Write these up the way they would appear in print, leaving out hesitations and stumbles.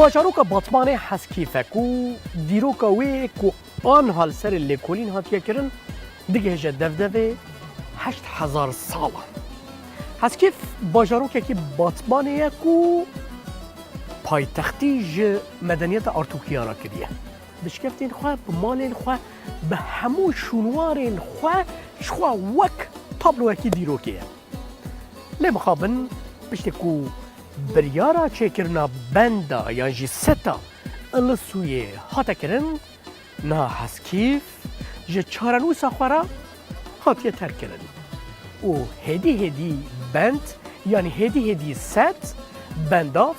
باجاروکا باتمان حسکیفه کو دیروکا وی کو آن حال سر لیکولین هاتیه کرن دیگه هجه دفدوه 8000 ساله. حسکیف باجاروکا کی باتمانه کو پایتختی ج مدنیت ارتوکیا را کریه. بشکفتین خواه بمالین خواه به همو شنوارین خواه شخوا وک تابلو اکی دیروکیه. لمخابن بشته کو بریارا چکرنا بندا یا جی ستا السوی هاتا کرن نا حسکیف جه چارنوسا خورا هاتیه تر کرن و هدی بند یعنی هدی ست بنداف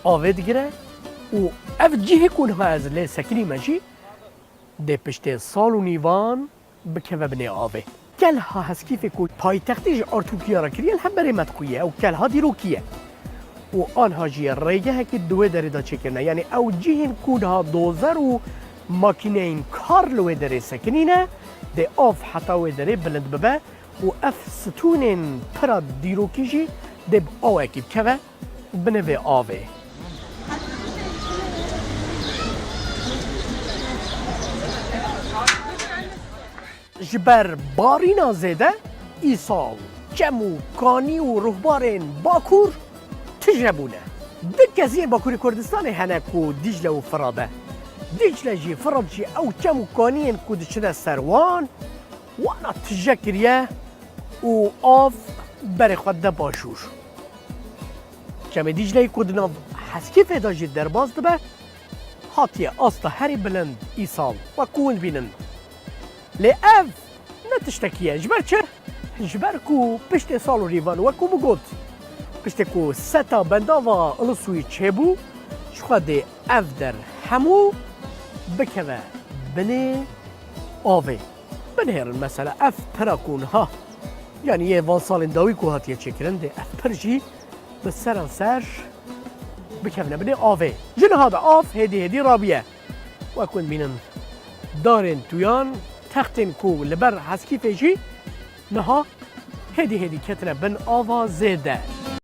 آوید گره و اف جیه کن ها از لی سکنی مجی ده پشته سال و نیوان بکه و بنی آوه کل ها حسکیف کو پای تختیج ارتوکیا را کریل هم بری مدخویه و کل ها دیروکیه و آنها جیه ریگه که دوه داره دا چکرنه یعنی او جیهن کودها دوزر و ماکینه این کار لوه داره سکنینه ده آف حتاوه داره بلند ببه و اف ستونین پرا دیروکی جی ده آوه اکی بکوه بنوه آوه جبر بارینا زده ایسال جمو کانی و روحبارین باکور تجربونه دکزی باکوری کردستان هنکو دیجله و فراده دیجله جی فراد جی او جمو کانین کود شده سروان وانا تجکریه و آف بری خود ده باشور جمع دیجله کودنا حسکیف ادا جی درباز دبه هاتیه آستا هری بلند ایسال و کون بینن لی اف نتشتکیه جبر چه؟ جبر کو پشت سال و ریوان و کو بگود پشت کو ستا بنداوا السوی چه بو شخواه ده اف در همو بکوه بنه آوه بنهرن مثلا اف پراکون ها یعنی یه وان سال داوی کو هاتیه چه کرن ده اف پرجی بسرن سر بکوه بنه آوه جنه ها ده آف هدی رابیه و کن بینن دارن تویان تختن کو لبر حسکی فیجی نها هدی کتره بن آوا زده